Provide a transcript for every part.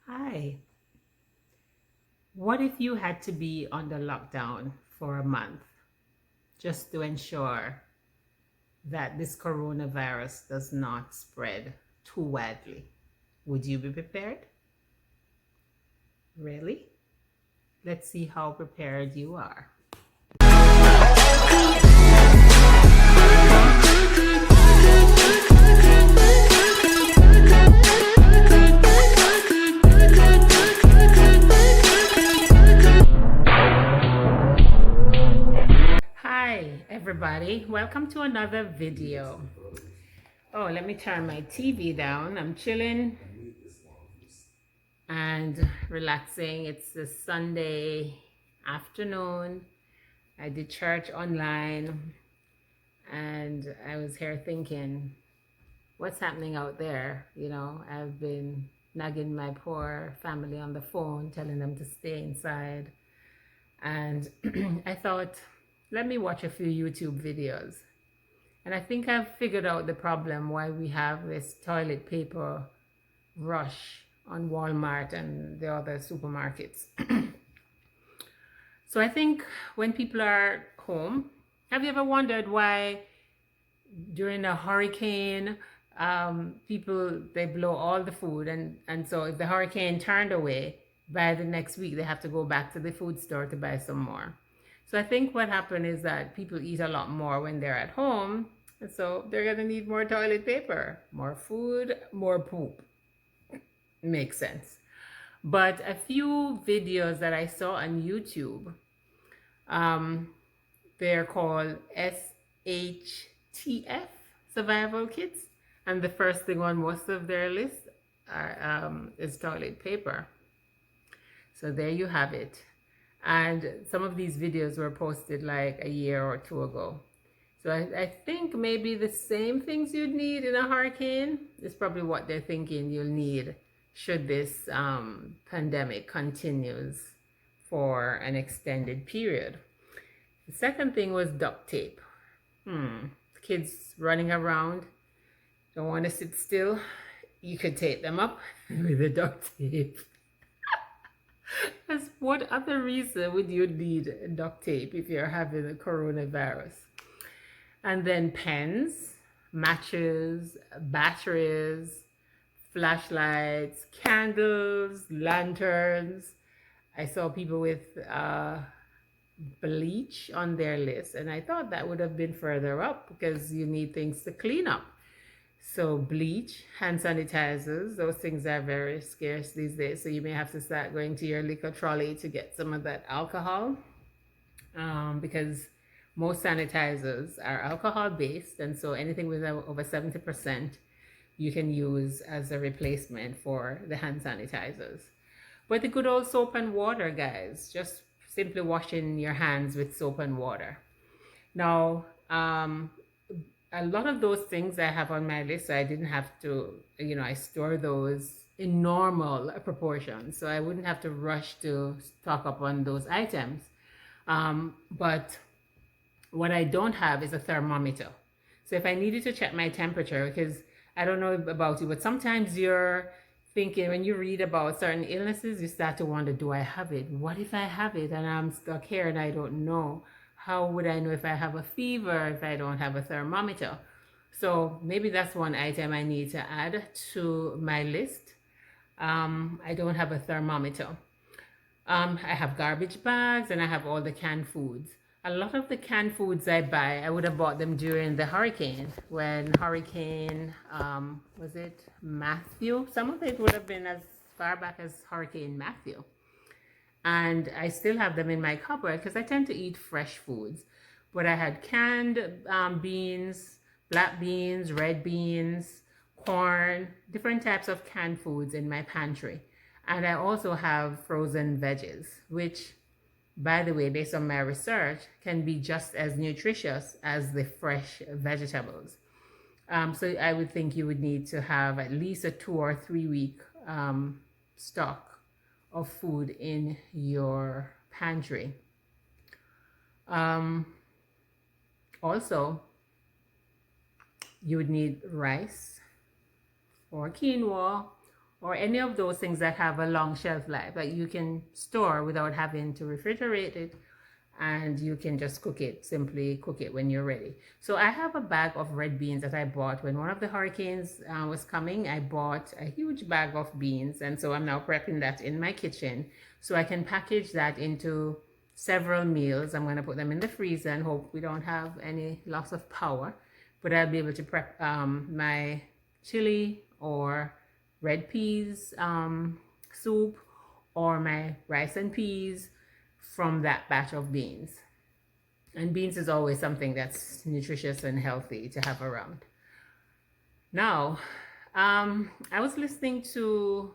Hi. What if you had to be under lockdown for a month just to ensure that this coronavirus does not spread too widely? Would you be prepared? Really? Let's see how prepared you are. Hi, everybody. Welcome to another video. Oh, let me turn my TV down. I'm chilling and relaxing. It's a Sunday afternoon. I did church online and I was here thinking, what's happening out there? I've been nagging my poor family on the phone, telling them to stay inside. And I thought, let me watch a few YouTube videos. And I think I've figured out the problem why we have this toilet paper rush on Walmart and the other supermarkets. So I think when people are home, have you ever wondered why during a hurricane, people, they blow all the food, and so if the hurricane turned away, by the next week they have to go back to the food store to buy some more. So I think what happened is that people eat a lot more when they're at home, and so they're gonna need more toilet paper, more food, more poop. Makes sense. But a few videos that I saw on YouTube, they're called SHTF survival kits, and the first thing on most of their list is toilet paper. So there you have it. And some of these videos were posted like a year or two ago. So I think maybe the same things you'd need in a hurricane is probably what they're thinking you'll need should this pandemic continues for an extended period. The second thing was duct tape. Kids running around, don't want to sit still. You could tape them up with the duct tape. As what other reason would you need duct tape if you're having a coronavirus? And then pens, matches, batteries, flashlights, candles, lanterns. I saw people with bleach on their list, and I thought that would have been further up because you need things to clean up. So bleach, hand sanitizers, those things are very scarce these days, so you may have to start going to your liquor trolley to get some of that alcohol, because most sanitizers are alcohol based, and so anything with over 70% you can use as a replacement for the hand sanitizers. But the good old soap and water, guys, just simply washing your hands with soap and water. Now, a lot of those things I have on my list, so I didn't have to, I store those in normal proportions, so I wouldn't have to rush to stock up on those items. But what I don't have is a thermometer. So if I needed to check my temperature, because I don't know about you, but sometimes you're thinking, when you read about certain illnesses, you start to wonder, do I have it? What if I have it and I'm stuck here and I don't know? How would I know if I have a fever if I don't have a thermometer? So maybe that's one item I need to add to my list. I don't have a thermometer. I have garbage bags and I have all the canned foods. A lot of the canned foods I buy, I would have bought them during the hurricane. When Hurricane, was it Matthew? Some of it would have been as far back as Hurricane Matthew. And I still have them in my cupboard because I tend to eat fresh foods. But I had canned beans, black beans, red beans, corn, different types of canned foods in my pantry. And I also have frozen veggies, which, by the way, based on my research, can be just as nutritious as the fresh vegetables. So I would think you would need to have at least a 2 or 3 week stock of food in your pantry. Also, you would need rice or quinoa or any of those things that have a long shelf life that you can store without having to refrigerate it, and you can just cook it, simply cook it when you're ready. So I have a bag of red beans that I bought when one of the hurricanes was coming. I bought a huge bag of beans, and so I'm now prepping that in my kitchen so I can package that into several meals. I'm going to put them in the freezer and hope we don't have any loss of power, but I'll be able to prep my chili or red peas soup, or my rice and peas from that batch of beans. And beans is always something that's nutritious and healthy to have around. Now, I was listening to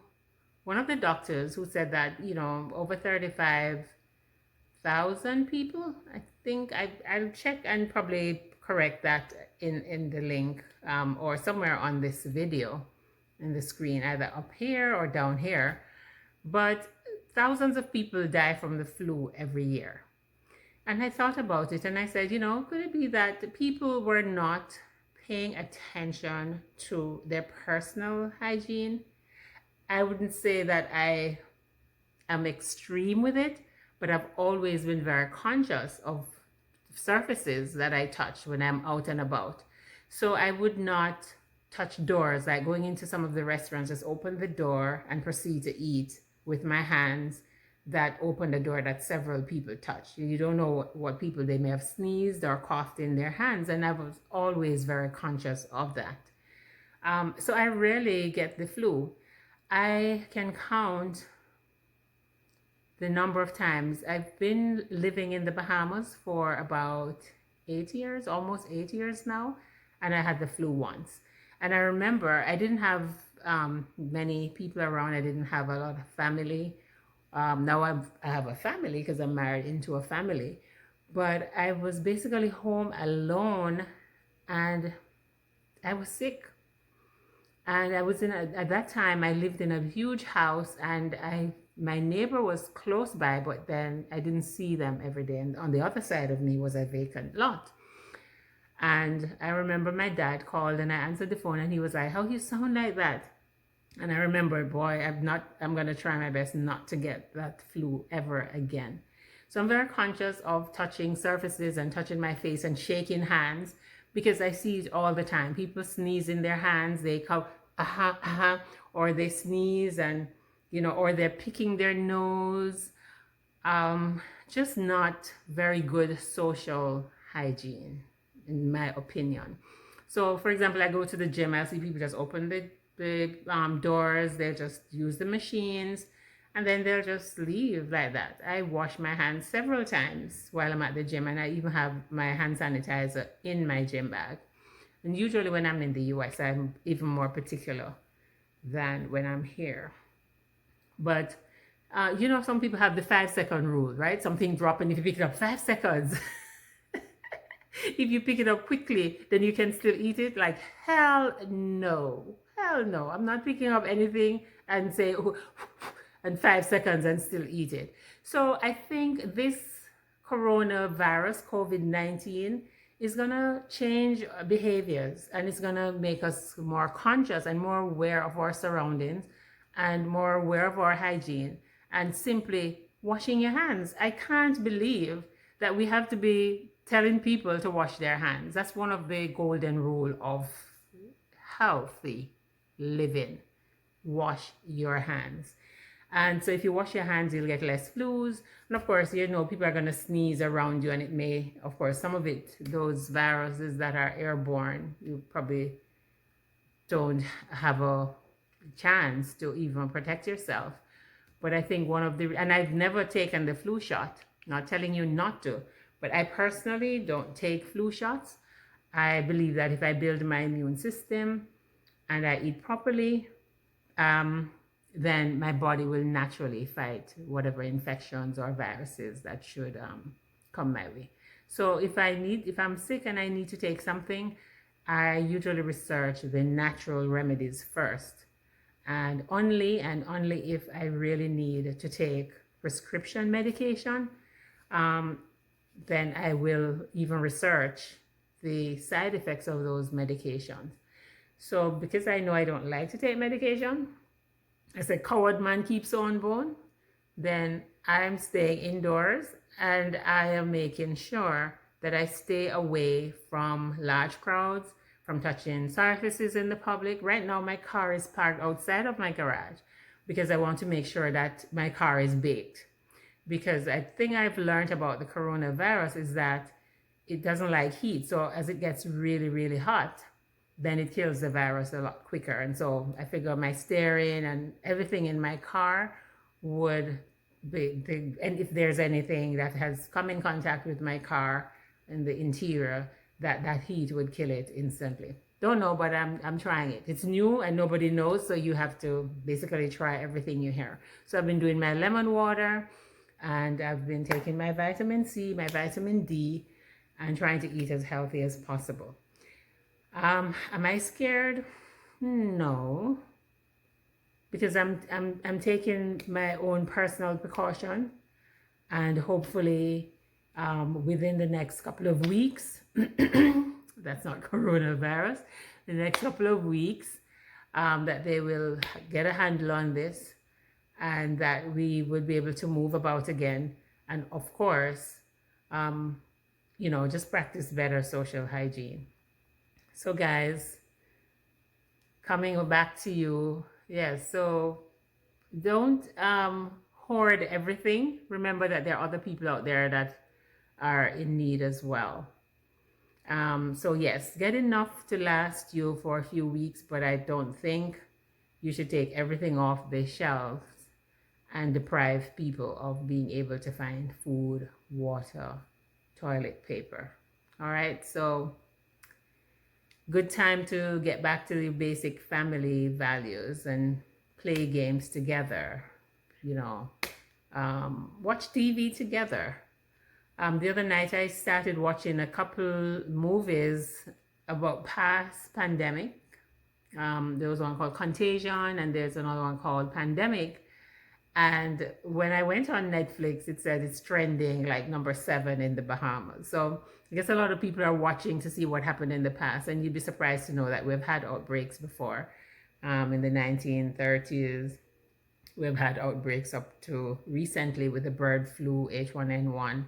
one of the doctors who said that, over 35,000 people, I think, I'll check and probably correct that in the link or somewhere on this video in the screen, either up here or down here. But thousands of people die from the flu every year. And I thought about it and I said, could it be that people were not paying attention to their personal hygiene? I wouldn't say that I am extreme with it, but I've always been very conscious of surfaces that I touch when I'm out and about. So I would not touch doors, like going into some of the restaurants, just open the door and proceed to eat with my hands that open the door that several people touch. You don't know what people, they may have sneezed or coughed in their hands, and I was always very conscious of that. So I rarely get the flu. I can count the number of times. I've been living in the Bahamas for about 8 years, almost 8 years now, and I had the flu once. And I remember I didn't have many people around. I didn't have a lot of family. Now I have a family because I'm married into a family. But I was basically home alone, and I was sick. And I was at that time, I lived in a huge house, and my neighbor was close by, but then I didn't see them every day. And on the other side of me was a vacant lot. And I remember my dad called and I answered the phone and he was like, "How you sound like that?" And I remember, boy, I'm going to try my best not to get that flu ever again. So I'm very conscious of touching surfaces and touching my face and shaking hands, because I see it all the time. People sneeze in their hands, they come, aha, aha, or they sneeze and, or they're picking their nose. Just not very good social hygiene, in my opinion. So, for example, I go to the gym, I see people just open the doors, they just use the machines, and then they'll just leave like that. I wash my hands several times while I'm at the gym, and I even have my hand sanitizer in my gym bag. And usually when I'm in the US, I'm even more particular than when I'm here. But some people have the 5-second rule, right? Something drop, and if you pick it up 5 seconds, if you pick it up quickly, then you can still eat it. Like, hell no. Hell no. I'm not picking up anything and say, oh, and 5 seconds and still eat it. So I think this coronavirus, COVID-19, is going to change behaviors, and it's going to make us more conscious and more aware of our surroundings and more aware of our hygiene, and simply washing your hands. I can't believe that we have to be telling people to wash their hands. That's one of the golden rule of healthy living. Wash your hands. And so if you wash your hands, you'll get less flus. And of course, people are going to sneeze around you, and it may, of course, some of it, those viruses that are airborne, you probably don't have a chance to even protect yourself. But I think and I've never taken the flu shot, not telling you not to, but I personally don't take flu shots. I believe that if I build my immune system and I eat properly, then my body will naturally fight whatever infections or viruses that should come my way. So if I'm sick and I need to take something, I usually research the natural remedies first. And only if I really need to take prescription medication, then I will even research the side effects of those medications. So because I know I don't like to take medication, I said, coward man keeps on bone, then I'm staying indoors and I am making sure that I stay away from large crowds, from touching surfaces in the public. Right now, my car is parked outside of my garage because I want to make sure that my car is baked. Because I think I've learned about the coronavirus is that it doesn't like heat. So as it gets really, really hot, then it kills the virus a lot quicker. And so I figure my steering and everything in my car would be, and if there's anything that has come in contact with my car in the interior, that heat would kill it instantly. Don't know, but I'm trying it. It's new and nobody knows, so you have to basically try everything you hear. So I've been doing my lemon water, and I've been taking my vitamin C, my vitamin D, and trying to eat as healthy as possible. Am I scared? No, because I'm taking my own personal precaution, and hopefully, within the next couple of weeks, that's not coronavirus, the next couple of weeks, that they will get a handle on this, and that we would be able to move about again, and of course, just practice better social hygiene. So guys, coming back to you, yes, so don't hoard everything. Remember that there are other people out there that are in need as well. So yes, get enough to last you for a few weeks, but I don't think you should take everything off the shelves and deprive people of being able to find food, water, toilet paper. All right, so good time to get back to the basic family values and play games together, watch TV together. The other night I started watching a couple movies about past pandemic. There was one called Contagion and there's another one called Pandemic. And when I went on Netflix, it said it's trending like number 7 in the Bahamas. So I guess a lot of people are watching to see what happened in the past. And you'd be surprised to know that we've had outbreaks before. In the 1930s, we've had outbreaks up to recently with the bird flu H1N1.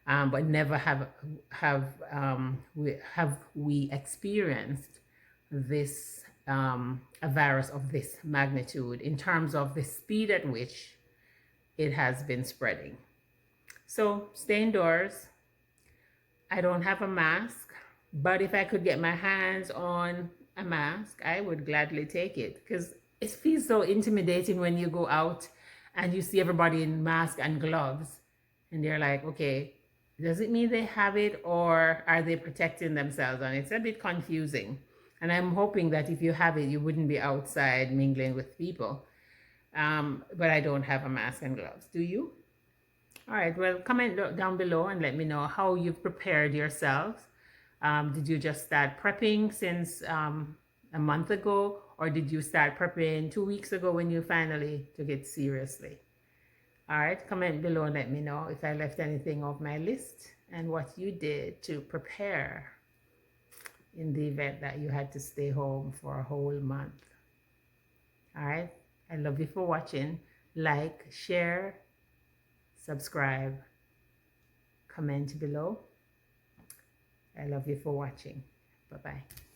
But never have we experienced this a virus of this magnitude in terms of the speed at which it has been spreading. So stay indoors. I don't have a mask, but if I could get my hands on a mask, I would gladly take it because it feels so intimidating when you go out and you see everybody in mask and gloves and they're like, okay, does it mean they have it or are they protecting themselves? And it's a bit confusing. And I'm hoping that if you have it, you wouldn't be outside mingling with people. But I don't have a mask and gloves. Do you? All right. Well, comment down below and let me know how you've prepared yourselves. Did you just start prepping since a month ago? Or did you start prepping 2 weeks ago when you finally took it seriously? All right. Comment below and let me know if I left anything off my list and what you did to prepare in the event that you had to stay home for a whole month. All right. I love you for watching. Like, share, subscribe, comment below. I love you for watching. Bye-bye.